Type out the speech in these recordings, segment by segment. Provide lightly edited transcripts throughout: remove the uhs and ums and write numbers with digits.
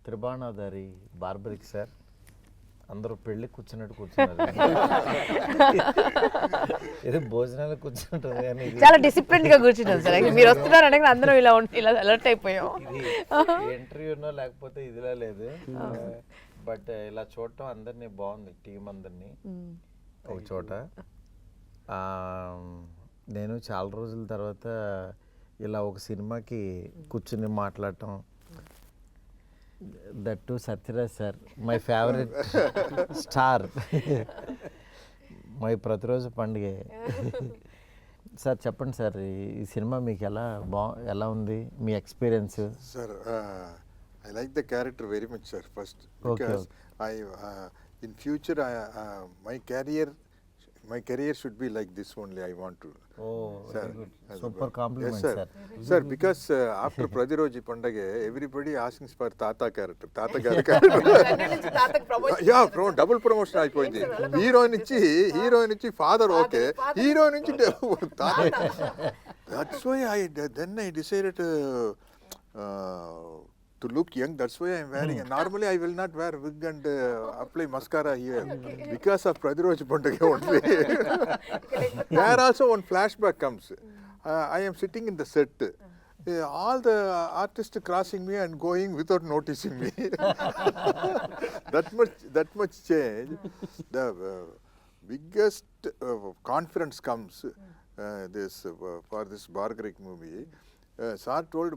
Tribanadhari barbaric sir అందరూ పెళ్ళి కూర్చున్నట్టు కూర్చున్నారు. ఏదో భోజనాలు కూర్చుంటారు కానీ చాలా డిసిప్లిన్ గా కూర్చున్నాం సార్. మీరు వస్తున్నారు అంటే అందరం ఇలా అలర్ట్ అయిపోయాం. ఇంటర్వ్యూనో లేకపోతే ఇదిలా లేదు, బట్ ఇలా చూడటం అందరినీ బాగుంది, టీం అందరినీ ఒక చోట. నేను చాలా రోజుల తర్వాత ఇలా ఒక సినిమాకి కూర్చుని మాట్లాడటం, that Sathyaraj sir my favourite star, my ప్రతిరోజు పండుగ. సార్ చెప్పండి సార్, ఈ సినిమా మీకు ఎలా ఉంది, మీ experience? Sir I like the character very much sir. First because I in future my career should be like this only. I want to. Oh, sir, super compliment, yes, sir. Sir, because after Pradiroji Pandage, everybody asking for Tata character. Tata character. Yeah, double promotion అయిపోయింది. Hero నుంచి father okay, hero నుంచి తాత. That's why I decided to look young. That's why I'm wearing. Normally I will not wear wig and apply mascara here because of Pradiroji Pandage only. There also one flashback comes. I am sitting in the set. All the artists crossing me and going without noticing me. that much change. The biggest confidence comes for this Bargarik movie. Sir told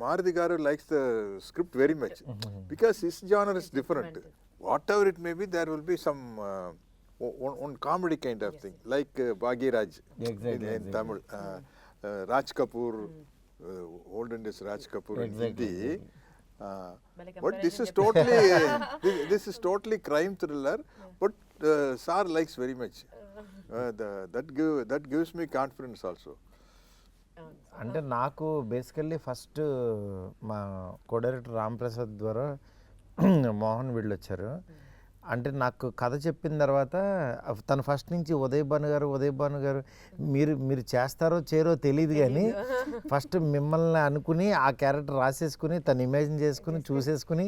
Maruti Garu likes the script very much because his genre is different. Whatever it may be, there will be some one comedy kind of thing, like Bhagiraj in Tamil, Raj Kapoor, olden days Raj Kapoor in Hindi. But this is totally crime thriller. But Sir likes very much. That gives me confidence also. అంటే నాకు basically first మా co director Ram Prasad ద్వారా మోహన్ వీళ్ళు వచ్చారు. అంటే నాకు కథ చెప్పిన తర్వాత తను ఫస్ట్ నుంచి ఉదయ్ భాను గారు మీరు చేస్తారో చేయరో తెలియదు కానీ ఫస్ట్ మిమ్మల్ని అనుకుని ఆ క్యారెక్టర్ రాసేసుకుని తను ఇమాజిన్ చేసుకుని చూసేసుకుని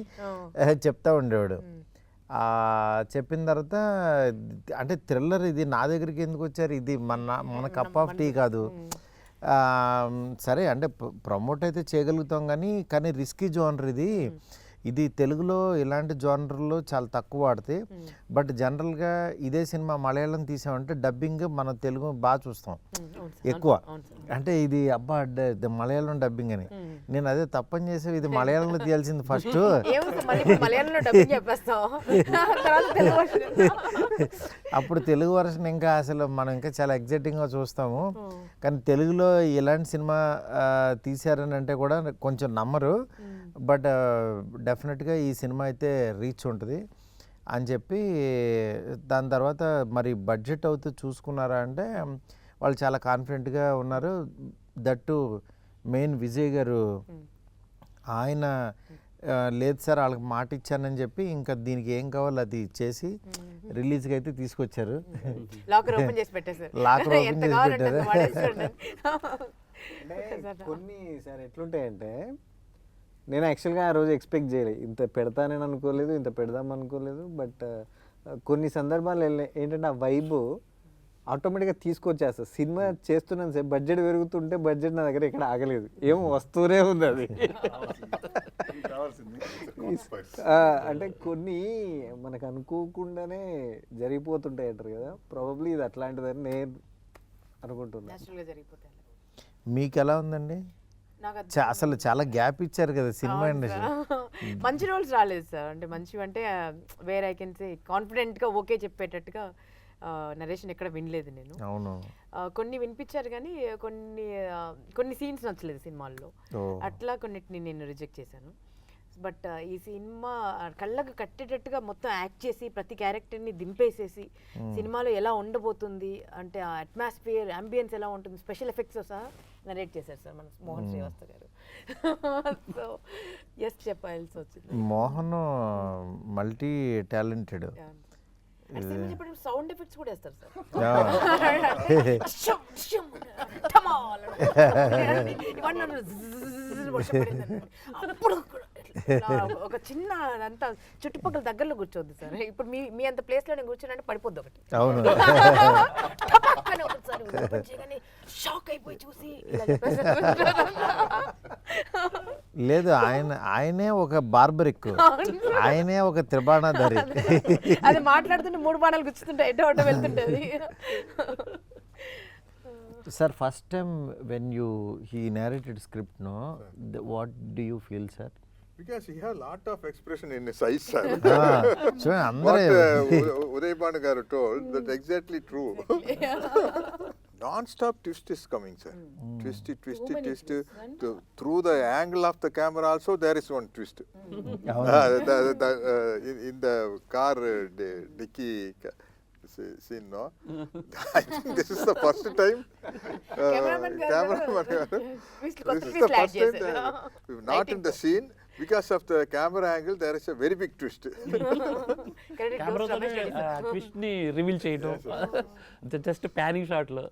చెప్తా ఉండేవాడు. చెప్పిన తర్వాత అంటే థ్రిల్లర్ ఇది, నా దగ్గరికి ఎందుకు వచ్చారు, ఇది మన కప్ ఆఫ్ టీ కాదు. సరే అంటే ప్రమోట్ అయితే చేయగలుగుతాం కానీ రిస్కీ జోనర్ ఇది తెలుగులో ఇలాంటి జోనర్లో చాలా తక్కువ వాడతాయి. బట్ జనరల్గా ఇదే సినిమా మలయాళం తీసామంటే డబ్బింగ్ మన తెలుగు బాగా చూస్తాం ఎక్కువ. అంటే ఇది అబ్బా మలయాళం డబ్బింగ్ అని, నేను అదే తప్పని చేసే ఇది మలయాళంలో తీయాల్సింది ఫస్ట్. అప్పుడు తెలుగు వర్షన్ ఇంకా అసలు మనం ఇంకా చాలా ఎగ్జైటింగ్గా చూస్తాము. కానీ తెలుగులో ఇలాంటి సినిమా తీశారని అంటే కూడా కొంచెం నమ్మరు. బట్ డెఫినెట్గా ఈ సినిమా అయితే రీచ్ ఉంటుంది అని చెప్పి దాని తర్వాత మరి బడ్జెట్ అవుతూ చూసుకున్నారా అంటే వాళ్ళు చాలా కాన్ఫిడెంట్గా ఉన్నారు. దట్టు మెయిన్ విజయ్ గారు ఆయన లేదు సార్ వాళ్ళకి మాట ఇచ్చానని చెప్పి ఇంకా దీనికి ఏం కావాలో అది ఇచ్చేసి రిలీజ్కి అయితే తీసుకొచ్చారు. లాకర్ ఓపెన్ చేసి పెట్టారు. కొన్ని సార్ ఎట్లుంటాయంటే నేను యాక్చువల్గా ఆ రోజు ఎక్స్పెక్ట్ చేయలేదు, ఇంత పెడతానని అనుకోలేదు, ఇంత పెడదాం అనుకోలేదు. బట్ కొన్ని సందర్భాలు ఏంటంటే ఆ వైబ్ ఆటోమేటిక్గా తీసుకొచ్చేస్తుంది. సినిమా చేస్తున్నాను సార్, బడ్జెట్ పెరుగుతుంటే బడ్జెట్ నా దగ్గర ఇక్కడ ఆగలేదు, ఏమో వస్తూనే ఉంది అది. అంటే కొన్ని మనకు అనుకోకుండానే జరిగిపోతుంటాయి అంటారు కదా, ప్రాబబ్లీ ఇది అట్లాంటిదని నేను అనుకుంటున్నాను. మీకు ఎలా ఉందండి? అసలు చాలా గ్యాప్ ఇచ్చారు కదా సినిమా ఇండస్ట్రీ. మంచి రోల్స్ రాలేదు సార్. అంటే మంచివి అంటే వేర్ ఐ కెన్ సే కాన్ఫిడెంట్గా ఓకే చెప్పేటట్టుగా నరేషన్ ఎక్కడ వినలేదు నేను. అవును, కొన్ని వినిపించారు కానీ కొన్ని సీన్స్ నచ్చలేదు సినిమాల్లో, అట్లా కొన్నిటిని నేను రిజెక్ట్ చేశాను. బట్ ఈ సినిమా కళ్ళకు కట్టేటట్టుగా మొత్తం యాక్ట్ చేసి ప్రతి క్యారెక్టర్ని దింపేసేసి సినిమాలో ఎలా ఉండబోతుంది అంటే ఆ అట్మాస్ఫియర్ అంబియన్స్ ఎలా ఉంటుంది, స్పెషల్ ఎఫెక్ట్స్ సహా నరేట్ చేశారు సార్ మన మోహన్ శ్రీవాస్తవ గారు. సో ఎస్ చెప్పాల్సి వచ్చింది. Mohan multi talented. Sound effects కూడా వేస్తారు సార్. ఒక చిన్న అంతా చుట్టుపక్కల దగ్గరలో కూర్చోద్దు సార్. ఇప్పుడు మీ అంత ప్లేస్లో నేను కూర్చున్నానంటే పడిపోద్ది ఒకటి. అవును. టపక్కన ఒకసారి open చేయగానే షాక్ అయిపోయి చూసి ఇలా చెప్పేసారు. లేదు, ఆయనే ఒక బార్బరిక్, ఆయనే ఒక త్రిబాణాధారి. అది మాట్లాడుతుంటే 3 బాణాలు గుచ్చుతుంటాయి, ఎటో అటో వెళ్తుంటది. Sir first time when he narrated script, no, what do you feel, sir? Because he had a lot of expression in his eyes, sir. చూడండి What అందరూ Uday Banu garu told, that's exactly true. Non-stop twist is coming, sir. Twisty, many twist. twists, Through the angle of the camera also, there is one twist. In the car dicky scene, no? I think this is the first time. Cameraman garu This is the first time, not in the scene. Because of the camera angle, there is a very big twist. కెమెరాతోనే twist ని reveal చేయటం, just panning shot లో.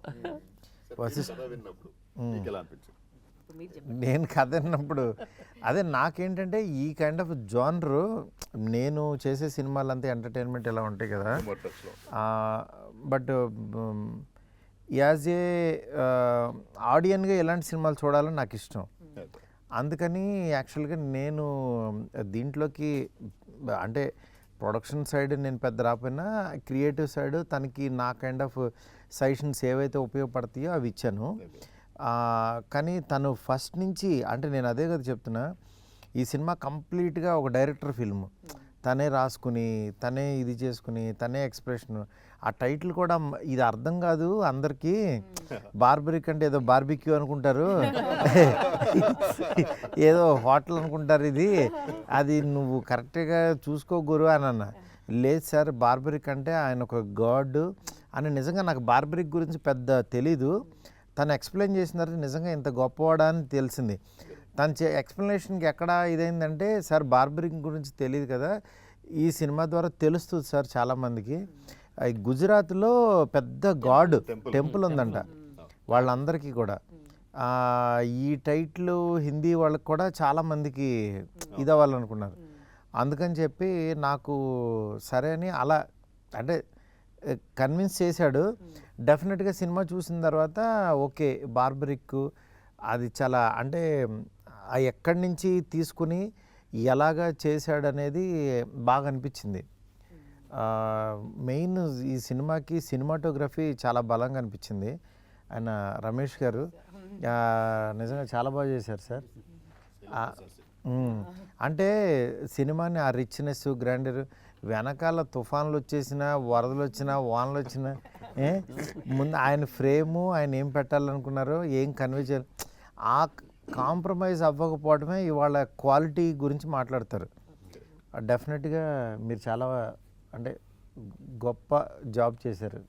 నేను కథ విన్నప్పుడు అదే నాకేంటంటే ఈ కైండ్ ఆఫ్ జానర్, నేను చేసే సినిమాలంతా ఎంటర్టైన్మెంట్ ఇలా ఉంటాయి కదా, బట్ యాజ్ ఏ ఆడియన్గా ఎలాంటి సినిమాలు చూడాలని నాకు ఇష్టం. అందుకని యాక్చువల్గా నేను దీంట్లోకి అంటే ప్రొడక్షన్ సైడ్ నేను పెద్ద రాకపోయినా క్రియేటివ్ సైడ్ తనకి నా కైండ్ ఆఫ్ సజెషన్స్ ఏవైతే ఉపయోగపడతాయో అవి ఇచ్చాను. కానీ తను ఫస్ట్ నుంచి అంటే నేను అదే కదా చెప్తున్నా, ఈ సినిమా కంప్లీట్గా ఒక డైరెక్టర్ ఫిల్మ్, తనే రాసుకుని తనే ఇది చేసుకుని తనే ఎక్స్ప్రెషన్. ఆ టైటిల్ కూడా ఇది అర్థం కాదు అందరికీ, బార్బరిక్ అంటే ఏదో బార్బిక్యూ అనుకుంటారు, ఏదో హోటల్ అనుకుంటారు, ఇది అది నువ్వు కరెక్ట్గా చూసుకో గురు అని అన్న. లేదు సార్, బార్బరిక్ అంటే ఆయన ఒక గాడ్ అని. నిజంగా నాకు బార్బరిక్ గురించి పెద్ద తెలీదు, తను ఎక్స్ప్లెయిన్ చేసిన తర్వాత నిజంగా ఇంత గొప్పవాడా అని తెలిసింది. తను ఎక్స్ప్లెనేషన్కి ఎక్కడ ఇదైందంటే, సార్ బార్బరిక్ గురించి తెలియదు కదా, ఈ సినిమా ద్వారా తెలుస్తుంది సార్ చాలామందికి. గుజరాత్లో పెద్ద గాడ్ టెంపుల్ ఉందంట వాళ్ళందరికీ కూడా. ఈ టైటిల్ హిందీ వాళ్ళకి కూడా చాలామందికి ఇది అవ్వాలనుకున్నారు. అందుకని చెప్పి నాకు సరే అని అలా అంటే కన్విన్స్ చేశాడు. డెఫినెట్గా సినిమా చూసిన తర్వాత ఓకే బార్బరిక్ అది చాలా అంటే ఎక్కడి నుంచి తీసుకుని ఎలాగా చేశాడనేది బాగా అనిపించింది. మెయిన్ ఈ సినిమాకి సినిమాటోగ్రఫీ చాలా బలంగా అనిపించింది. ఆయన రమేష్ గారు నిజంగా చాలా బాగా చేశారు సార్. అంటే సినిమాని ఆ రిచ్నెస్ గ్రాండర్ వెనకాల తుఫాన్లు వచ్చేసినా వరదలు వచ్చినా వానలు వచ్చినా ముందు ఆయన ఫ్రేము ఆయన ఏం పెట్టాలనుకున్నారో ఏం కన్వే చేయాలి ఆ కాంప్రమైజ్ అవ్వకపోవడమే ఇవాళ క్వాలిటీ గురించి మాట్లాడతారు. డెఫినెట్గా మీరు చాలా అంటే గొప్ప జాబ్ చేశారు.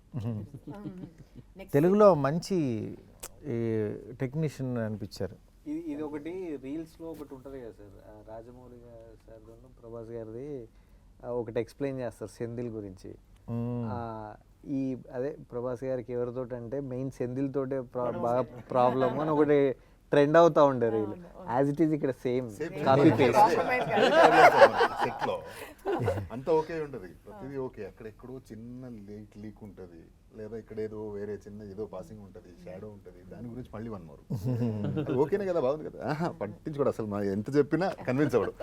తెలుగులో మంచి టెక్నీషియన్ అనిపించారు. ఇది ఒకటి రీల్స్లో ఒకటి ఉంటుంది కదా సార్, రాజమౌళి సార్ ప్రభాస్ గారిది ఒకటి ఎక్స్ప్లెయిన్ చేస్తారు సెంధిల్ గురించి. ఈ అదే ప్రభాస్ గారికి ఎవరితో అంటే మెయిన్ సెంధిల్తోటే బాగా ప్రాబ్లమ్ అని ఒకటి ట్రెండ్ అవుతా ఉండే రీల్. యాజ్ ఇట్ ఈస్ ఇక్కడ సేమ్ కాపీ పేస్ట్. సెట్లో అంతా ఓకే ఉంటుంది, ప్రతిదీ ఓకే. అక్కడెక్కడో చిన్న లీక్ ఉంటుంది, లేదా ఇక్కడ ఏదో వేరే చిన్న ఏదో పాసింగ్ ఉంటుంది, షాడో ఉంటుంది, దాని గురించి మళ్ళీ 1 more. ఓకేనే కదా, బాగుంది కదా, పట్టించుకోడు అసలు. మా ఎంత చెప్పినా కన్విన్స్ అవ్వడు,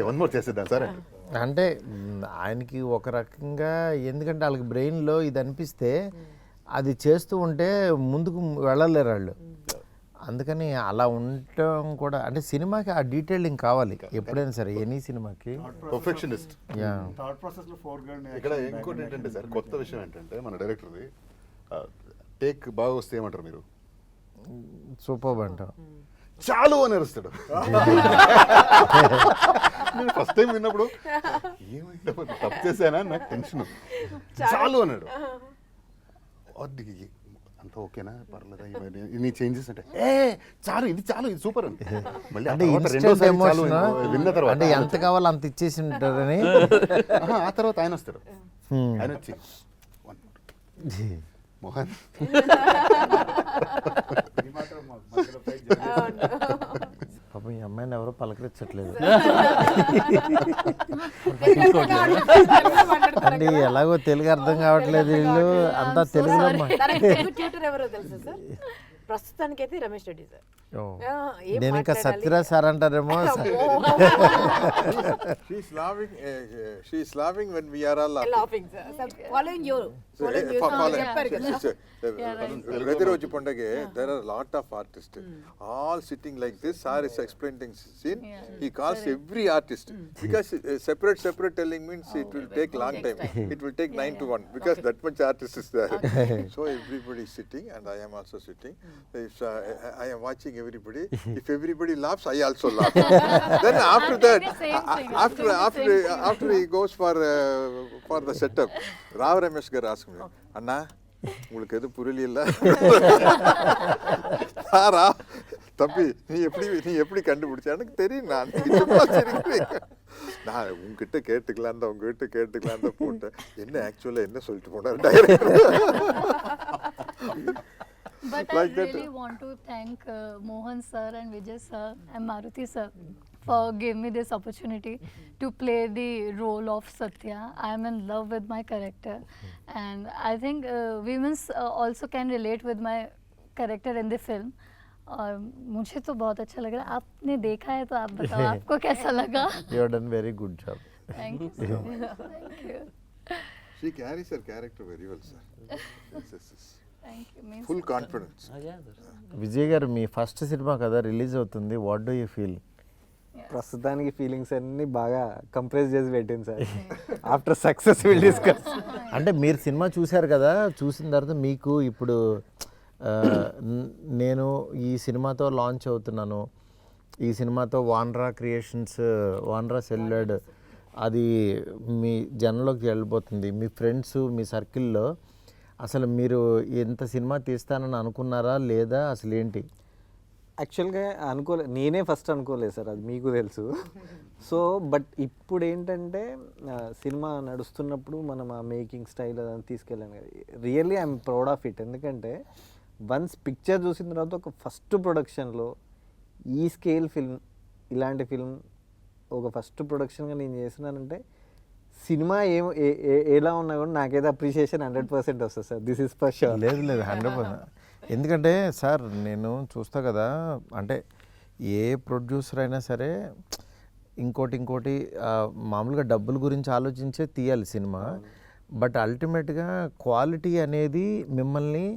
1 more చేసేద్దాం సార్ అంటే ఆయనకి ఒక రకంగా ఎందుకంటే వాళ్ళకి బ్రెయిన్లో ఇది అనిపిస్తే అది చేస్తూ ఉంటే ముందుకు వెళ్ళలేరు వాళ్ళు. అందుకని అలా ఉండటం కూడా అంటే సినిమాకి ఆ డీటెయిలింగ్ కావాలి ఎప్పుడైనా సరే, ఎనీ సినిమాకి పర్ఫెక్షనిస్ట్. థాట్ ప్రాసెస్ లో ఫోర్గ్రౌండ్. ఇక్కడ ఇంకోటి ఏంటంటే సార్, కొత్త విషయం ఏంటంటే మన డైరెక్టర్ది టేక్ బాగా వస్తే ఏమంటారు మీరు, సూపర్ అంటాం, చాలు అని అరుస్తాడు. నేను ఫస్ట్ టైం విన్నప్పుడు ఏమైందో తప్పు చేశానా నాకు టెన్షన్. చాలు అన్నాడు. అంత ఓకేనా పర్లేదా ఇన్ని చేంజెస్ అంటే చాలు ఇది చాలు ఇది సూపర్ అని. మళ్ళీ అంటే ఇన్స్టెంట్ ఎమోషన్ విన్న తర్వాత అంటే ఎంత కావాలో అంత ఇచ్చేసి ఉంటారని. ఆ తర్వాత ఆయన వస్తాడు, ఆయన వచ్చి మోహన్ పాపం ఈ అమ్మాయిని ఎవరో పలకరించట్లేదు. అంటే ఎలాగో తెలుగు అర్థం కావట్లేదు, వీళ్ళు అంతా తెలుగులో ట్యూటర్ ఎవరో తెలుసా సార్? ప్రస్తుతానికైతే రమేష్ రెడ్డి సార్. నేను ఇంకా సత్యరాజ్ సార్ అంటారేమో. She's laughing when we are all laughing. Laughing, sir. Following you. Radiroji Pandage, there are a lot of artists, all sitting like this. Sir is explaining scene. He calls every artist because separate telling means it will take long time. It will take 9 to 1 because that much artist is there. So everybody is sitting and I am also sitting. If I am watching everybody. If everybody laughs, I also laugh. Then after that, after he goes for the setup, Rao Ramesh gar ask me, Anna, உங்களுக்கு எது புரியல? சாரா தம்பி நீ எப்படி கண்டுபிடிச்ச? எனக்கு தெரியும், நான் உங்ககிட்ட கேட்டுக்கலாம் தான் போட்டேன். என்ன ஆக்சுவலா என்ன சொல்லிட்டு போனார் director? But I really want to thank Mohan sir and Vijay sir and Maruti sir for giving me this opportunity to play the role of Satya. I am in love with my character and I think women also can relate with my character in the film. और मुझे तो बहुत अच्छा लग रहा है. आपने देखा है तो आप बताओ आपको कैसा लगा? You have done very good job. Thank you so much. Thank you. She carries her character very well, sir. Yes. Thank you. Means Full confidence. Vijay గారు మీ ఫస్ట్ సినిమా కదా రిలీజ్ అవుతుంది, వాట్ డూ యూ ఫీల్? ప్రస్తుతానికి feelings అన్నీ బాగా compress చేసి పెట్టింది sir. After success will discuss. అంటే మీరు సినిమా చూశారు కదా, చూసిన తర్వాత మీకు ఇప్పుడు నేను ఈ సినిమాతో లాంచ్ అవుతున్నాను, ఈ సినిమాతో వాన్రా క్రియేషన్స్, వాన్రా సెల్యులాయిడ్ అది మీ జనంలోకి వెళ్ళిపోతుంది, మీ ఫ్రెండ్స్ మీ సర్కిల్లో అసలు మీరు ఎంత సినిమా తీస్తానని అనుకున్నారా లేదా అసలు ఏంటి? యాక్చువల్గా నేనే ఫస్ట్ అనుకోలేదు సార్, అది మీకు తెలుసు. సో బట్ ఇప్పుడు ఏంటంటే సినిమా నడుస్తున్నప్పుడు మనం ఆ మేకింగ్ స్టైల్ అదంతా తీసుకెళ్ళాను కదా, really I'm proud of it. ఎందుకంటే వన్స్ పిక్చర్ చూసిన తర్వాత ఒక ఫస్ట్ ప్రొడక్షన్లో ఈ స్కేల్ ఫిల్మ్, ఇలాంటి ఫిల్మ్ ఒక ఫస్ట్ ప్రొడక్షన్గా నేను చేసినానంటే సినిమా ఎలా ఉన్నా కూడా నాకైతే అప్రిషియేషన్ 100% వస్తుంది sir. This is for sure. లేదు 100%. ఎందుకంటే సార్ నేను చూస్తా కదా, అంటే ఏ ప్రొడ్యూసర్ అయినా సరే ఇంకోటి మామూలుగా డబ్బుల గురించి ఆలోచించే తీయాలి సినిమా. బట్ అల్టిమేట్గా క్వాలిటీ అనేది మిమ్మల్ని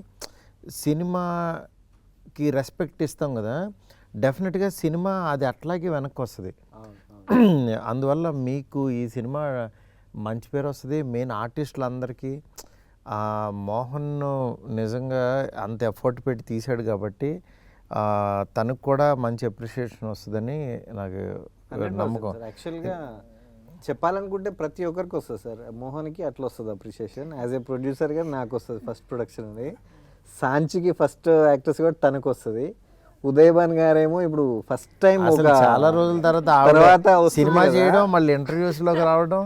సినిమాకి రెస్పెక్ట్ ఇస్తాం కదా, డెఫినెట్గా సినిమా అది అట్లాగే వెనక్కి వస్తుంది. అందువల్ల మీకు ఈ సినిమా మంచి పేరు వస్తుంది. మెయిన్ ఆర్టిస్టులందరికీ మోహన్ నిజంగా అంత ఎఫర్ట్ పెట్టి తీశాడు కాబట్టి తనకు కూడా మంచి అప్రిషియేషన్ వస్తుందని నాకు నమ్మకం. యాక్చువల్గా చెప్పాలనుకుంటే ప్రతి ఒక్కరికి వస్తుంది సార్. మోహన్కి అట్లా వస్తుంది అప్రిషియేషన్, యాజ్ ఏ ప్రొడ్యూసర్గా నాకు వస్తుంది ఫస్ట్ ప్రొడక్షన్ అది. సాంచికి ఫస్ట్ యాక్టర్స్ కూడా తనకు వస్తుంది. ఉదయభాన్ గారేమో ఇప్పుడు ఫస్ట్ టైం చాలా రోజుల తర్వాత సినిమా చేయడం, మళ్ళీ ఇంటర్వ్యూస్ లోకి రావడం.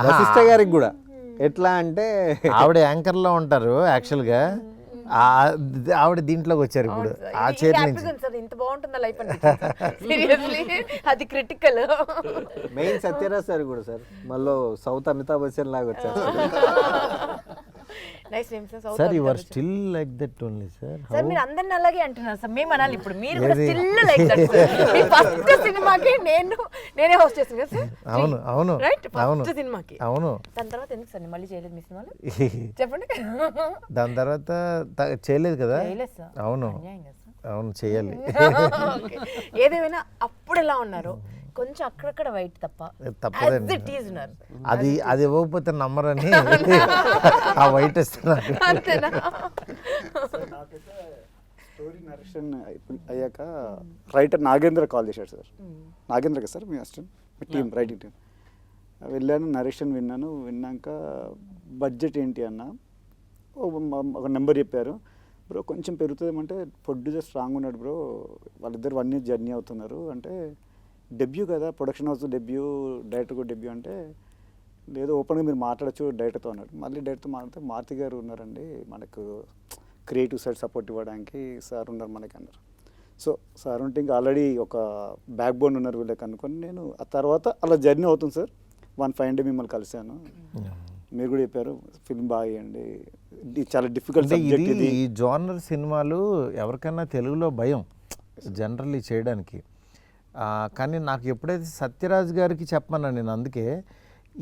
వశిష్ఠ గారికి కూడా ఎట్లా అంటే ఆవిడ యాంకర్ లో ఉంటారు యాక్చువల్గా, ఆవిడ దీంట్లోకి వచ్చారు ఇప్పుడు ఆ చేతి నుంచి. ఇంత బాగుంటుందా లైఫ్ సీరియస్లీ, అది క్రిటికల్. మెయిన్ సత్యరాజ్ సార్ కూడా సార్ మళ్ళీ సౌత్ అమితాబ్ బచ్చన్ లాగా వచ్చారు. Sir you are still like that only sir. Sir మీరు అందరిని అలాగే అంటున్నారు సార్, మేము అనాలి ఇప్పుడు, మీరు కూడా still like that sir. Me first సినిమాకి నేనే హోస్ట్ చేశాను కదా సార్. అవును రైట్, ఫస్ట్ సినిమాకి. అవును. దాని తర్వాత ఎందుకు సార్ మళ్ళీ చేయలేదు మీ సినిమాలో చెప్పండి? దాని తర్వాత చేయలేదు కదా. అవును చేయాలి. ఏదేమైనా అప్పుడు ఎలా ఉన్నారు, కొంచెం అక్కడక్కడ వైట్ తప్పదండి. అది ఇవ్వకపోతే నమ్మరని ఆ వైట్ ఇస్తున్నారు. స్టోరీ నరేషన్ అయ్యాక రైటర్ నాగేంద్ర కాల్ చేశాడు సార్. నాగేంద్ర కదా సార్ మీ అసిస్టెంట్, మీ టీం, రైటింగ్ టీం. వెళ్ళాను, నరేషన్ విన్నాక బడ్జెట్ ఏంటి అన్న ఒక నెంబర్ చెప్పారు. బ్రో కొంచెం పెరుగుతుందేమంటే ప్రొడ్యూసర్ స్ట్రాంగ్ ఉన్నాడు బ్రో, వాళ్ళిద్దరు 1 year జర్నీ అవుతున్నారు అంటే, డెబ్యూ కదా ప్రొడక్షన్ హౌస్ డెబ్యూ, డైరెక్టర్ కూడా డెబ్యూ అంటే, లేదు ఓపెన్గా మీరు మాట్లాడచ్చు డైరెక్టర్తో అన్నాడు. మళ్ళీ డైరెక్టర్తో మాట్లాడితే మారుతి గారు ఉన్నారండి, మనకు క్రియేటివ్ సైడ్ సపోర్ట్ ఇవ్వడానికి సార్ ఉన్నారు మనకి అన్నారు. సో సార్ ఉంటే ఇంకా ఆల్రెడీ ఒక బ్యాక్ బోన్ ఉన్నారు వీళ్ళకి అనుకొని నేను ఆ తర్వాత అలా జర్నీ అవుతుంది సార్. 1 ఫైన్ డే మిమ్మల్ని కలిశాను, మీరు కూడా చెప్పారు ఫిల్మ్ బాగా చేయండి, ఇది చాలా డిఫికల్ట్ అంటే సబ్జెక్ట్ ఇది ఇది. ఈ జోనర్ సినిమాలు ఎవరికైనా తెలుగులో భయం జనరల్లీ చేయడానికి. కానీ నాకు ఎప్పుడైతే సత్యరాజ్ గారికి చెప్పమన్నా నేను, అందుకే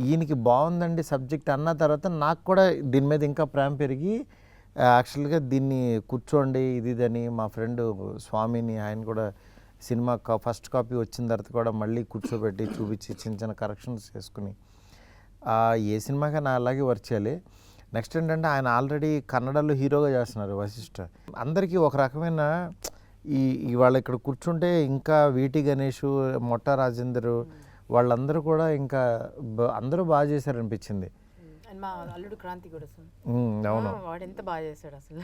ఈయనకి బాగుందండి సబ్జెక్ట్ అన్న తర్వాత నాకు కూడా దీని మీద ఇంకా ప్రేమ పెరిగి యాక్చువల్గా దీన్ని కూర్చోండి ఇది ఇదని మా ఫ్రెండ్ స్వామిని ఆయన కూడా సినిమా ఫస్ట్ కాపీ వచ్చిన తర్వాత కూడా మళ్ళీ కూర్చోబెట్టి చూపించి చిన్న చిన్న కరెక్షన్స్ చేసుకుని ఏ సినిమాకైనా అలాగే వర్క్ చేయాలి. నెక్స్ట్ ఏంటంటే ఆయన ఆల్రెడీ కన్నడలో హీరోగా చేస్తున్నారు వశిష్ఠ. అందరికీ ఒక రకమైన ఇవాళ ఇక్కడ కూర్చుంటే ఇంకా వీటి గణేష్, మొట్ట రాజేందర్ వాళ్ళందరూ కూడా ఇంకా అందరూ బాగా చేశారనిపించింది. అండ్ మా అల్లుడు క్రాంతి కూడా సార్, అవును వాడు ఎంత బాగా చేస్తాడు అసలు.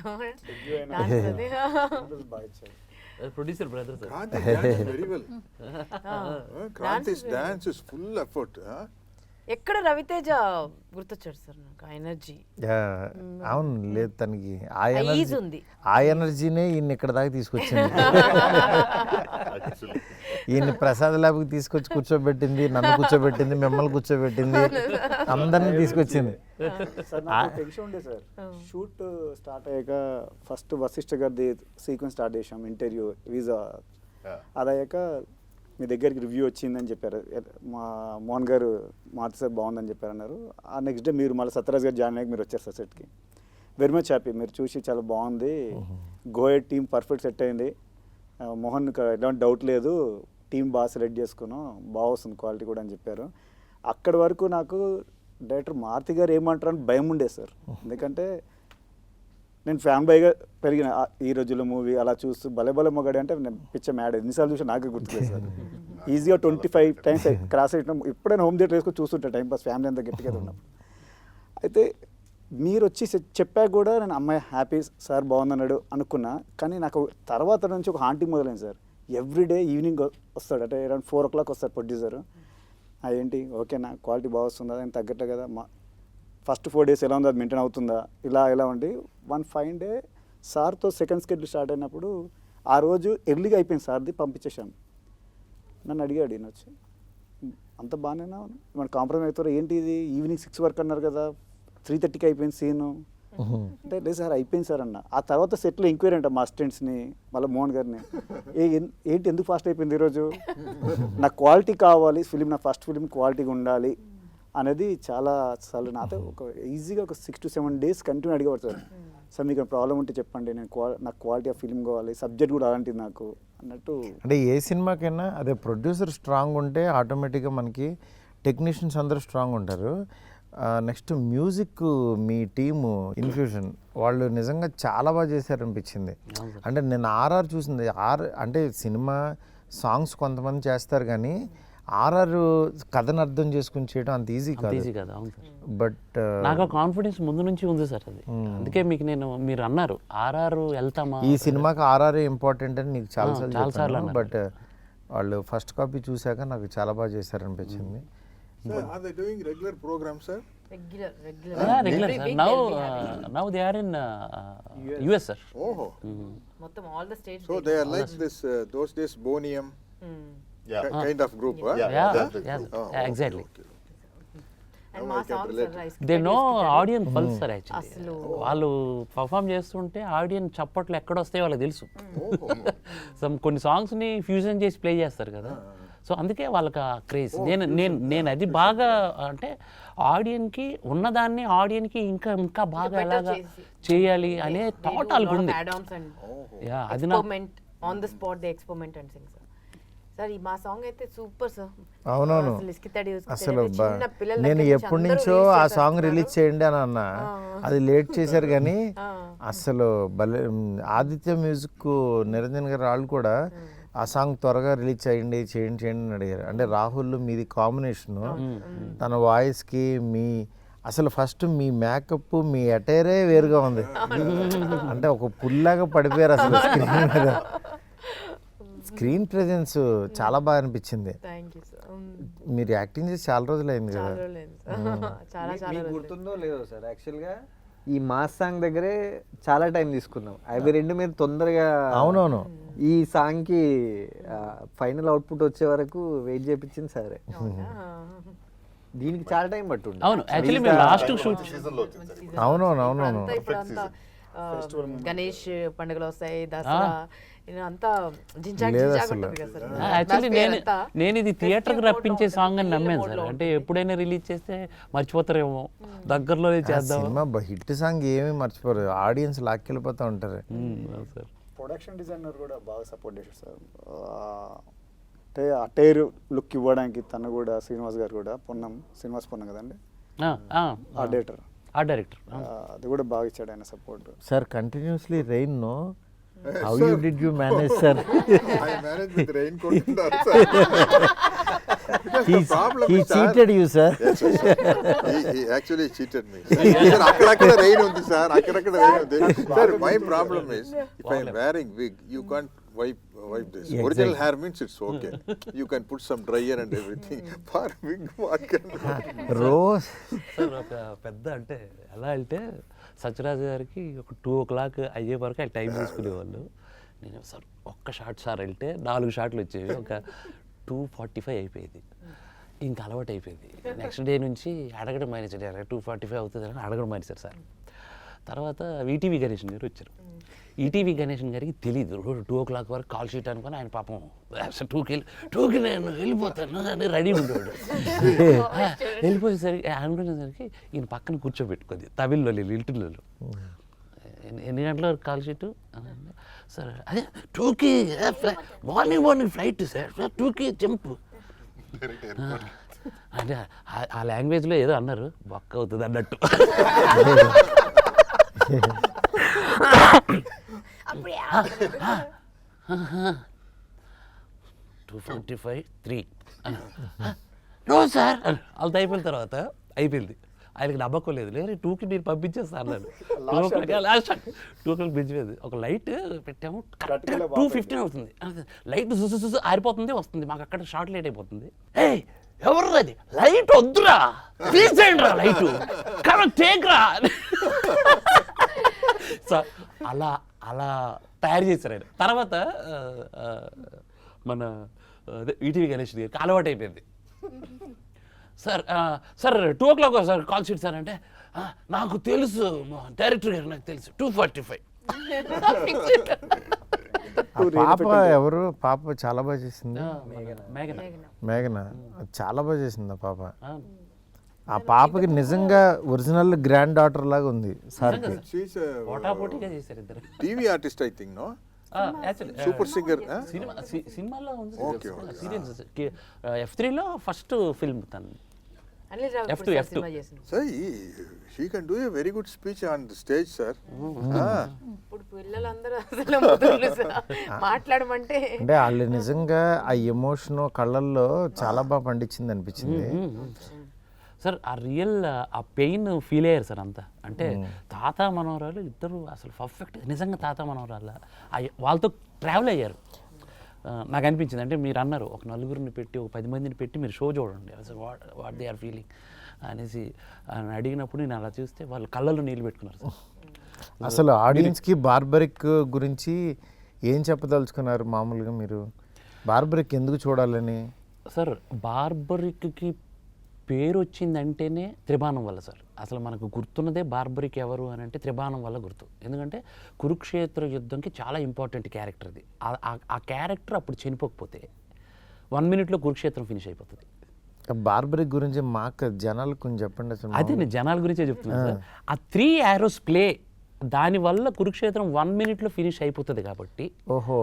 Producer brother sir. Kranti dances very well. Kranti's dance is full effort. ఎక్కడ రవితేజ గుర్తొచ్చాడు సార్ నాకు, ఆ ఎనర్జీ. అవును లేదు తనకి ఆ ఈజ్ ఎనర్జీ, ఉంది. ఆ ఎనర్జీనే ఈయన ఇక్కడ దాకా తీసుకొచ్చింది. ఈయన ప్రసాద్ ల్యాబ్కి తీసుకొచ్చి కూర్చోబెట్టింది, నన్ను కూర్చోబెట్టింది, మిమ్మల్ని కూర్చోబెట్టింది, అందరినీ తీసుకొచ్చింది. సార్ నాకు టెన్షన్ ఉండే సార్, షూట్ స్టార్ట్ అయ్యాక ఫస్ట్ వశిష్ఠ గారిది సీక్వెన్స్ స్టార్ట్ చేసాం, ఇంటర్వ్యూ వీజా. అది అయ్యాక మీ దగ్గరికి రివ్యూ వచ్చిందని చెప్పారు, మా మోహన్ గారు మారుతి సార్ బాగుందని చెప్పారు అన్నారు. ఆ నెక్స్ట్ డే మీరు మళ్ళీ సత్యరాజ్ గారు జాయిన్ అయ్యాక మీరు వచ్చారు సార్ సెట్కి. వెరీ మచ్ హ్యాపీ, మీరు చూసి చాలా బాగుంది, గోయట్ టీమ్ పర్ఫెక్ట్ సెట్ అయింది, మోహన్ ఎలాంటి డౌట్ లేదు, టీం బాగా సెలెక్ట్ చేసుకున్నాం, బాగా వస్తుంది క్వాలిటీ కూడా అని చెప్పారు. అక్కడి వరకు నాకు డైరెక్టర్ మారుతి గారు ఏమంటారు అని భయం ఉండే సార్. ఎందుకంటే నేను ఫ్యాన్ బాయ్గా పెరిగిన ఈ రోజుల్లో మూవీ అలా చూస్తూ భలే భలే మొగాడే అంటే నేను పిచ్చ మ్యాడ్ ఎన్నిసార్లు చూసి నాకే గుర్తులేదు సార్. ఈజీగా 25 టైమ్స్ క్రాస్ అయినా ఎప్పుడైనా హోమ్ థియేటర్ వేసుకొని చూస్తుంటా టైం పాస్, ఫ్యామిలీ అంతా గట్టిగా ఉన్నప్పుడు. అయితే మీరు వచ్చి చెప్పాక కూడా నేను అమ్మాయి హ్యాపీ సార్ బాగుందన్నాడు అనుకున్నా. కానీ నాకు తర్వాత నుంచి ఒక హాంటింగ్ మొదలైంది సార్. ఎవ్రీడే ఈవినింగ్ వస్తాడు, అంటే అరౌండ్ 4 o'clock వస్తాడు ప్రొడ్యూసర్. ఏంటి ఓకేనా, క్వాలిటీ బాగా వస్తుందా, దానికి తగ్గట్టే కదా, మా ఫస్ట్ 4 days ఎలా ఉందో అది మెయింటైన్ అవుతుందా, ఇలా ఉండి 1 fine day సార్తో సెకండ్ స్కెడ్యూల్ స్టార్ట్ అయినప్పుడు ఆ రోజు ఎర్లీగా అయిపోయింది సార్ది, పంపించేశాను. నన్ను అడిగాడు ఈయన వచ్చి, అంత బాగానేనా మన కాంప్రమైజ్ అవుతారు ఏంటి, ఇది ఈవినింగ్ 6 వరకు అన్నారు కదా, 3:30కి అయిపోయింది సీను అంటే. లేదు సార్ అయిపోయింది సార్ అన్న. ఆ తర్వాత సెట్లో ఎంక్వైరీ అంట మా అసిస్టెంట్స్ని, మళ్ళీ మోహన్ గారిని, ఏంటి ఎందుకు ఫాస్ట్ అయిపోయింది ఈరోజు, నాకు క్వాలిటీ కావాలి ఫిలిం, నా ఫస్ట్ ఫిలిం క్వాలిటీగా ఉండాలి అనేది చాలా సార్లు నాతో ఒక ఈజీగా ఒక 6 to 7 days కంటిన్యూ అడిగేవాడు సార్. సార్ మీకు ప్రాబ్లం ఉంటే చెప్పండి, నేను నాకు క్వాలిటీ ఆఫ్ ఫిల్మ్ కావాలి, సబ్జెక్ట్ కూడా అలాంటిది నాకు అన్నట్టు. అంటే ఏ సినిమాకైనా అదే ప్రొడ్యూసర్ స్ట్రాంగ్ ఉంటే ఆటోమేటిక్గా మనకి టెక్నీషియన్స్ అందరూ స్ట్రాంగ్ ఉంటారు. నెక్స్ట్ మ్యూజిక్ మీ టీము ఇన్ఫ్యూషన్ వాళ్ళు నిజంగా చాలా బాగా చేశారనిపించింది. అంటే నేను ఆర్ఆర్ చూసింది, అంటే సినిమా సాంగ్స్ కొంతమంది చేస్తారు కానీ ఆర్ఆర్ కథను అర్థం చేసుకుని చేయడం అంత ఈజీ కాదు. అవును సార్. బట్ నాకు ఆ కాన్ఫిడెన్స్ ముందు నుంచి ఉంది సార్ అది. అందుకే మీకు మీరు అన్నారు ఆర్ఆర్ వెళ్తామా, ఈ సినిమాకి ఆర్ఆర్ ఇంపార్టెంట్ అని నీకు చాలాసార్లు చాలాసార్లు చెప్పాను. బట్ వాళ్ళు ఫస్ట్ కాపీ చూశాక నాకు చాలా బాగా చేశారనిపించింది. Sir, are they doing regular programs, sir? Regular regular sir. Now they are in US sir. Oh, మొత్తం all the states. so they are like this, those days Bonium kind of group, huh? Exactly. And మా songs rise they know audience pulse sir. Actually అసలు వాళ్ళు perform చేస్తుంటే audience చప్పట్లు ఎక్కడ వస్తాయో వాళ్ళకి తెలుసు. కొన్ని సాంగ్స్ని ఫ్యూజన్ చేసి ప్లే చేస్తారు కదా, సో అందుకే వాళ్ళకి ఆ క్రేజ్. నేను అది బాగా అంటే ఆడియన్కి ఉన్నదాన్ని ఆడియన్కి ఇంకా బాగా ఎలాగా చేయాలి అనే థాట్ వాళ్ళకు ఉంది. అది నా on the spot they experiment and Singh sir. Sir ఈ మా సాంగ్ అయితే సూపర్ సార్. అవునవును అసలు నేను ఎప్పటి నుంచో ఆ సాంగ్ రిలీజ్ చేయండి అని అన్నా, అది లేట్ చేశారు కానీ అసలు భలే. ఆదిత్య మ్యూజిక్ నిరంజన్ గారు వాళ్ళు కూడా ఆ సాంగ్ త్వరగా రిలీజ్ చేయండి అని అడిగారు. అంటే రాహుల్ మీది కాంబినేషను, తన వాయిస్కి మీ అసలు ఫస్ట్ మీ మేకప్ మీ అటైరే వేరుగా ఉంది. అంటే ఒక పుల్లాగా పడిపోయారు అసలు స్క్రీన్ మీద. స్క్రీన్ ప్రెజెన్స్ చాలా బాగా అనిపించింది. మీరు యాక్టింగ్ చేసి చాలా రోజులు అయింది కదా. చాలా మీకు గుర్తుందో లేదో సార్, యాక్చువల్గా ఈ మాస్ సాంగ్ దగ్గరే చాలా టైం తీసుకున్నాం. అవి రెండు మీరు తొందరగా అవునవును. ఈ సాంగ్కి ఫైనల్ అవుట్పుట్ వచ్చే వరకు వెయిట్ చేయించింది సరే. దీనికి చాలా టైం పట్టుండే. అవును, యాక్చువల్లీ మేము లాస్ట్ షూట్ సీజన్లో వచ్చింది సార్ ఇది. అవునవును. ఇప్పుడంతా గణేష్ పండుగలు వస్తాయి, దసరా అంతా జింజాక్ లేదు జింజాక్ అసలు. ఉంటుంది కదా సార్. యాక్చువల్లీ Atmosphere నేను అంతా నేను ఇది థియేటర్కి festive రప్పించే mode సాంగ్ అని ఉంటుంది, నమ్మాను mode సార్. లో అంటే ఎప్పుడైనా రిలీజ్ చేస్తే మర్చిపోతారేమో, దగ్గరలోనే చేద్దాం. సినిమా హిట్ సాంగ్ ఏమీ మర్చిపోరు, ఆడియన్స్ లాక్కెళ్ళిపోతూ ఉంటారు. సార్ ప్రొడక్షన్ డిజైనర్ కూడా బాగా సపోర్ట్ చేశారు సార్. అంటే ఆ టైర్ లుక్ ఇవ్వడానికి తను కూడా శ్రీనివాస్ గారు కూడా శ్రీనివాస్ పొన్నం కదండి ఆ డైరెక్టర్, ఆ డైరెక్టర్. అది కూడా బాగా ఇచ్చాడు ఆయన support. Sir continuously rain no, how you did you manage sir? I managed with raincoat and all, sir. Because the problem He is, sir, cheated you, sir. Yes, yes, sir. He actually cheated me. Sir, అక్కడక్కడ rain ఉంది sir, అక్కడక్కడ rain ఉంది. Sir, my problem is, if I am wearing wig, you can't wipe this. Yeah, Original exactly. hair means it's okay. You can put some dryer and everything. For wig, what can rose sir ఒక పెద్ద అంటే ఎలా అంటే సత్యరాజు గారికి ఒక 2 o'clock అయ్యే వరకు ఆయన టైం తీసుకునేవాళ్ళు. నేను సార్ ఒక్క షాట్ సార్ వెళ్తే 4 షాట్లు వచ్చేవి, ఒక 2:45 అయిపోయేది. ఇంకా అలవాటు అయిపోయింది. నెక్స్ట్ డే నుంచి అడగడం మానేసాడు, 2:45 అవుతుంది అని అడగడం మానేశారు సార్. తర్వాత ఈటీవీ గణేషన్ గారు వచ్చారు. ఈటీవీ గణేషన్ గారికి తెలియదు 2 o'clock వరకు కాల్ షీట్ అనుకుని ఆయన పాపం 2కి నేను వెళ్ళిపోతాను అని రెడీ ఉండేవాడు. వెళ్ళిపోయేసరికి అనుకునేసరికి ఈయన పక్కన కూర్చోబెట్టుకుంది తమిళ్లో లిటిల్లో. ఎన్ని గంటల వరకు కాల్ షీటు సార్? అదే 2కి మార్నింగ్ ఫ్లైట్ సార్, 2కి జంప్ అంటే ఆ లాంగ్వేజ్లో ఏదో అన్నారు, బొక్క అవుతుంది అన్నట్టు. నో సార్ వాళ్ళతో అయిపోయిన తర్వాత అయిపోయింది. ఆయనకి నమ్మకం లేదు, లేదు 2కి మీరు పంపించేస్తా అన్నాను. 2 o'clock పెంచిపోయింది. ఒక లైట్ పెట్టాము, కరెక్ట్ 2:15 అవుతుంది. లైట్ చూసి ఆరిపోతుంది, వస్తుంది. మాకు అక్కడ షార్ట్ లేట్ అయిపోతుంది. ఏయ్ ఎవర్రది లైట్ వద్దురా, తీసేయండి రా లైట్, కరెక్ట్ టేక్రా. సో అలా అలా తయారు చేశారు ఆయన. తర్వాత మన ఈటీవీ గణేష్ గారికి అలవాటు అయిపోయింది. Sir 2 o'clock sir call sheet sir అంటే, నాకు తెలుసు డైరెక్టర్ గారు, నాకు తెలుసు 2:45. పాప ఎవరు? పాప చాలా బాగా చేసింది, మేఘన. చాలా బాగా చేసింది ఆ పాప. ఆ పాపకి నిజంగా ఒరిజినల్ గ్రాండ్ డాటర్ లాగా ఉంది సార్. she's a పోటాపోటీగా చేశారు ఇద్దరు. TV artist, I think, no? Actually Super singer. సినిమాలో ఉంది. Okay, okay. సీరియల్స్ F3లో ఫస్ట్ ఫిల్మ్ తను. అనిల్ రావు F2, ఇప్పుడు F2. సినిమా చేసింది. Sir, she can do a very good speech on the stage, sir. ఇప్పుడు పిల్లలందరూ అసలు ముదురులు సార్. మాట్లాడమంటే అంటే వాళ్ళు నిజంగా ఆ ఎమోషన్ కళ్ళల్లో చాలా బాగా పండించింది అనిపించింది. సార్ ఆ రియల్ ఆ పెయిన్ ఫీల్ అయ్యారు సార్ అంతా. అంటే తాత మనవరాలు ఇద్దరు అసలు పర్ఫెక్ట్, నిజంగా తాత మనవరాల వాళ్ళతో ట్రావెల్ అయ్యారు. నాకు అనిపించింది, అంటే మీరు అన్నారు ఒక 4 పెట్టి ఒక 10 మందిని పెట్టి మీరు షో చూడండి అసలు వాట్ దే ఆర్ ఫీలింగ్ అనేసి అని అడిగినప్పుడు నేను అలా చూస్తే వాళ్ళు కళ్ళల్లో నీళ్ళు పెట్టుకున్నారు సార్. అసలు ఆడియన్స్కి బార్బరిక్ గురించి ఏం చెప్పదలుచుకున్నారు? మామూలుగా మీరు బార్బరిక్ ఎందుకు చూడాలని? సార్ బార్బరిక్కి పేరు వచ్చిందంటేనే త్రిబాణం వల్ల సార్. అసలు మనకు గుర్తున్నదే బార్బరిక్ ఎవరు అని అంటే త్రిబాణం వల్ల గుర్తు. ఎందుకంటే కురుక్షేత్ర యుద్ధంకి చాలా ఇంపార్టెంట్ క్యారెక్టర్ అది. ఆ క్యారెక్టర్ అప్పుడు చనిపోకపోతే 1 minute కురుక్షేత్రం ఫినిష్ అయిపోతుంది. బార్బరిక్ గురించి మాకు జనాలకు కొంచెం చెప్పండి అసలు. అదే నేను జనాల గురించే చెప్తున్నాను సార్. ఆ 3 arrows ప్లే దానివల్ల కురుక్షేత్రం 1 minute ఫినిష్ అయిపోతుంది కాబట్టి. ఓహో,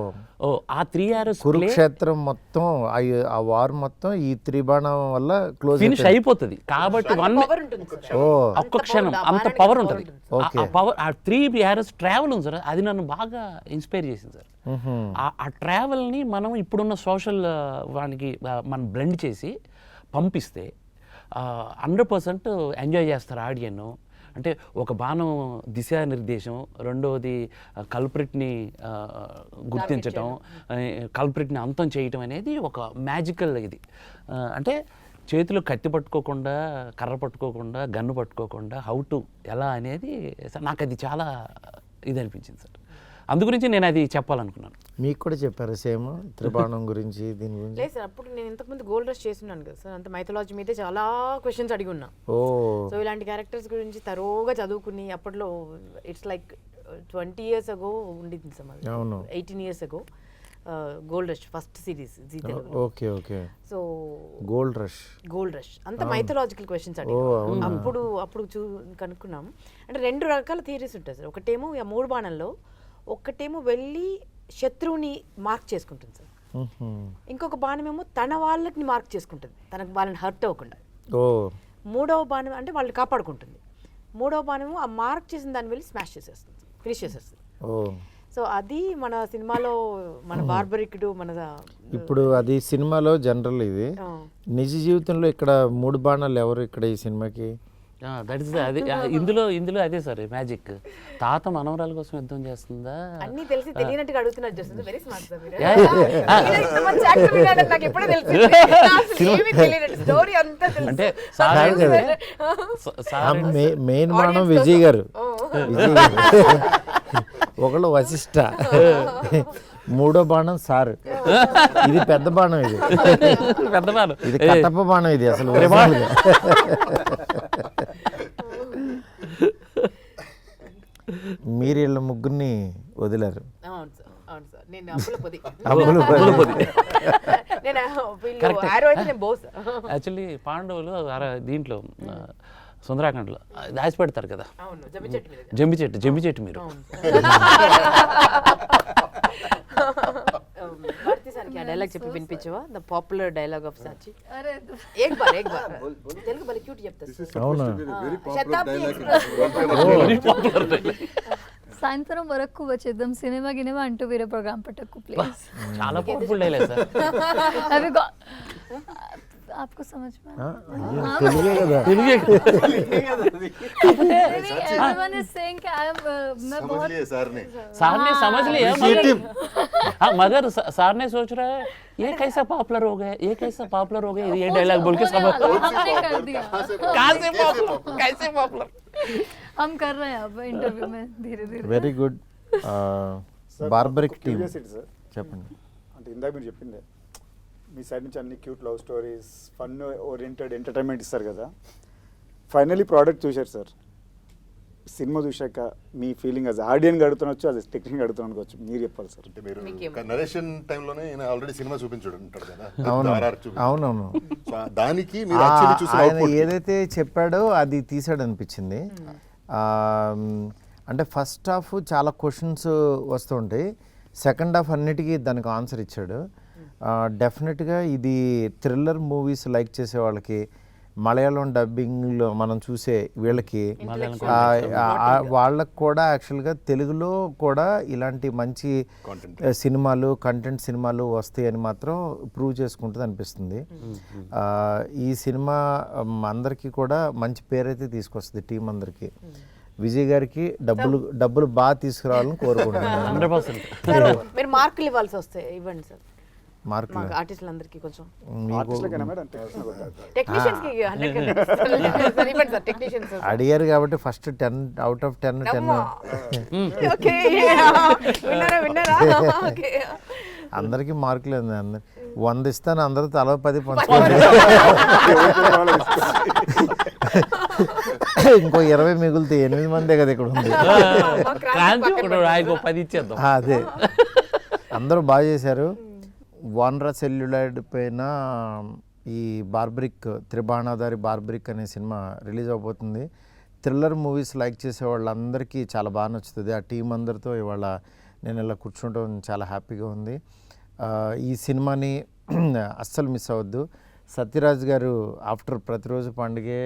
ఆ 3 arrows కురుక్షేత్రం మొత్తం ఆ వార్ మొత్తం ఈ త్రిబాణం వల్ల క్లోజ్ ఫినిష్ అయిపోతుంది కాబట్టి 1 పవర్ ఉంటుంది సార్. ఒక్క క్షణం అంత పవర్ ఉంటుంది. ఆ పవర్ ఆ 3 arrows ట్రావెల్ ఉంది సార్, అది నన్ను బాగా ఇన్స్పైర్ చేసింది సార్. ఆ ట్రావెల్ని మనం ఇప్పుడున్న సోషల్ వానికి మనం బ్లెండ్ చేసి పంపిస్తే 100% ఎంజాయ్ చేస్తారు ఆడియన్. అంటే ఒక బాణం దిశానిర్దేశం, రెండవది కల్ప్రిట్ని గుర్తించటం, కల్ప్రిట్ని అంతం చేయటం అనేది ఒక మ్యాజికల్ ఇది. అంటే చేతిలో కత్తి పట్టుకోకుండా, కర్ర పట్టుకోకుండా, గన్ను పట్టుకోకుండా హౌ టు ఎలా అనేది నాకు అది చాలా ఇది అనిపించింది సార్. అందుగురించి నేను అది చెప్పాలనుకున్నాను. మీకు కూడా చెప్పారు సేమ్ త్రిబాణం గురించి దీని గురించి? లేదు సార్, అప్పుడు నేను ఇంతకుముందు గోల్డ్ రష్ చేస్తున్నాను కదా సార్, అంత మైథాలజీ మీదే చాలా క్వశ్చన్స్ అడిగి ఉన్నా. ఓ సో ఇలాంటి క్యారెక్టర్స్ గురించి తరోగా చదువుకుని అప్పట్లో ఇట్స్ లైక్ 20 years ago ఉండింది సార్, అవును. 18 years ago gold rush first series Zee Telugu. Okay okay. So gold rush అంత మైథలాజికల్ క్వశ్చన్స్ అడిగి అప్పుడు కనుక్కున్నాం. అంటే 2 రకాల థియరీస్ ఉంటాయి సార్. ఒకటేమో ఆ 3 బాణంలో ఒకటేమో వెళ్ళి శత్రువుని మార్క్ చేసుకుంటుంది సార్, ఇంకొక బాణమేమో తన వాళ్ళని మార్క్ చేసుకుంటుంది, తనకు వాళ్ళని హర్ట్ అవ్వకుండా. ఓ మూడవ బాణం అంటే వాళ్ళు కాపాడుకుంటుంది. మూడవ బాణమేమో ఆ మార్క్ చేసిన దాన్ని వెళ్ళి స్మాష్ చేసేస్తుంది, ఫినిష్ చేసేస్తుంది. ఓ సో అది మన సినిమాలో మన బార్బరిక్డు మన ఇప్పుడు అది సినిమాలో జనరల్, ఇది నిజ జీవితంలో ఇక్కడ 3 బాణాలు ఎవరు ఇక్కడ ఈ సినిమాకి? దట్ ఇస్ అదే ఇందులో అదే సార్ మ్యాజిక్. తాత మనవరాల కోసం యుద్ధం చేస్తుందా అన్నీ తెలిసి తెలియనట్టుగా అడుగుతున్నారు. జస్ట్ వెరీ స్మార్ట్ సార్ మీరు. Yeah, yeah. ఇంత మంచి యాక్టర్ ఉన్నాడని నాకు ఎప్పుడూ తెలిసింది. అసలు ఏమీ తెలియనట్టు స్టోరీ అంతా తెలుసు. అంటే మెయిన్ బాణం విజయ్ గారు, విజయ్ గారు. ఒకళ్ళు వశిష్ట, మూడో బాణం సారు. ఇది పెద్ద బాణం, ఇది పెద్ద బాణం, ఇది కట్టప్ప బాణం, ఇది అసలు మీరు వీళ్ళ ముగ్గురిని వదిలారు. అవును సార్, అవును సార్. నేను అప్పుల పొది. నేను వీళ్ళు ఆరో అయితే నేను బోస్. యాక్చువల్లీ పాండవులు దీంట్లో సుందరాఖండ్లో దాచి పెడతారు కదా, అవును, జమ్మి చెట్టు మీద. జంబి చెట్టు మీరు. భారతి సార్కి ఆ డైలాగ్ చెప్పి వినిపించవా? ద పాపులర్ డైలాగ్ ఆఫ్ సాచి. अरे ఏక్ బార్ తెలుగు బలి క్యూట్ చెప్తారు సార్. అవునా? శతాబ్ది ఎక్స్ప్రెస్. సాయంత్రం వరకు వచ్చేద్దాం సినిమా గినిమా అంటూ వేరే ప్రోగ్రామ్ పట్టకు ప్లీజ్. చాలా పవర్ఫుల్ డైలాగ్ సార్. अभी आपको समझ में తెలుగే కదా. everyone is saying कि I am मैं बहुत सार ने समझ लिया मगर सार ने सोच रहा है ये कैसा पॉपुलर हो गया, ये कैसा पॉपुलर हो गया, ये डायलॉग बोल के सब हमने कर दिया. कहां से पॉपुलर, कैसे पॉपुलर हम कर रहे हैं अब इंटरव्यू में धीरे धीरे. Very good. Barbaric team curiosity sir, చెప్పండి. అంటే ఇందాక మీరు చెప్పిందే మీ సైడ్ నుంచి అన్ని cute love stories, fun oriented entertainment ఇస్తారు కదా. ఫైనలీ ప్రోడక్ట్ చూశారు సార్, సినిమా చూశాక మీ ఫీలింగ్ అది ఆడియన్ అడుగుతున్నచ్చు, అది టెక్నిక్ అడుగుతున్నచ్చు, మీరు చెప్పాలి సార్. అంటే మీరు నరేషన్ టైంలోనే ఆల్రెడీ సినిమా చూపించాడు ఉంటాడు కదా. అవునవును. దానికి మీరు యాక్చువల్లీ చూసిన ఆయన ఏదైతే చెప్పాడో అది తీసాడు అనిపించింది. అంటే ఫస్ట్ హాఫ్ చాలా క్వశ్చన్స్ వస్తూ ఉంటాయి, సెకండ్ హాఫ్ అన్నిటికీ దానికి ఆన్సర్ ఇచ్చాడు. డెఫినెట్గా ఇది థ్రిల్లర్ మూవీస్ లైక్ చేసే వాళ్ళకి, మలయాళం డబ్బింగ్లో మనం చూసే వీళ్ళకి, వాళ్ళకు కూడా యాక్చువల్గా తెలుగులో కూడా ఇలాంటి మంచి సినిమాలు, కంటెంట్ సినిమాలు వస్తాయని మాత్రం ప్రూవ్ చేసుకుంటుంది అనిపిస్తుంది. ఈ సినిమా అందరికీ కూడా మంచి పేరైతే తీసుకొస్తుంది టీం అందరికీ. విజయ్ గారికి డబ్బులు బాగా తీసుకురావాలని కోరుకుంటున్నాను. 100%. మీరు మార్కులు ఇవ్వాల్సి వస్తాయి, ఇవ్వండి సార్ మార్కులు ఆర్టిస్టులందరికీ. కొంచెం అడిగారు కాబట్టి ఫస్ట్ 10 out of 10 అందరికీ మార్కులు. 100 ఇస్తాను, అందరూ తల 10 పంచుకోండి, ఇంకో 20 మిగులుతాయి. 8 మందే కదా ఇక్కడ ఉంది. అదే అందరూ బాగా చేశారు. వానరా సెల్యులాయిడ్ పైన ఈ బార్బరిక్, త్రిబాణాధారి బార్బరిక్ అనే సినిమా రిలీజ్ అవబోతుంది. థ్రిల్లర్ మూవీస్ లైక్ చేసే వాళ్ళందరికీ చాలా బాగా నచ్చుతుంది. ఆ టీం అందరితో ఇవాళ నేను ఇలా కూర్చుంటాం చాలా హ్యాపీగా ఉంది. ఈ సినిమాని అస్సలు మిస్ అవ్వద్దు. సత్యరాజ్ గారు ఆఫ్టర్ ప్రతిరోజు పండుగే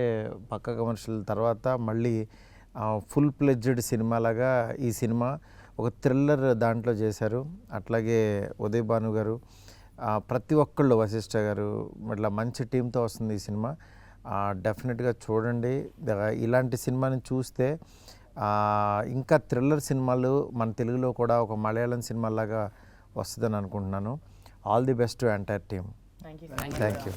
పక్క కమర్షియల్ తర్వాత మళ్ళీ ఫుల్ ప్లెడ్జ్డ్ సినిమాలాగా ఈ సినిమా ఒక థ్రిల్లర్ దాంట్లో చేశారు. అట్లాగే ఉదయ్ భాను గారు, ప్రతి ఒక్కళ్ళు, వశిష్ఠ గారు, ఇట్లా మంచి టీంతో వస్తుంది ఈ సినిమా. డెఫినెట్గా చూడండి. ఇలాంటి సినిమాని చూస్తే ఇంకా థ్రిల్లర్ సినిమాలు మన తెలుగులో కూడా ఒక మలయాళం సినిమాలాగా వస్తుందని అనుకుంటున్నాను. All the best to entire team. Thank you.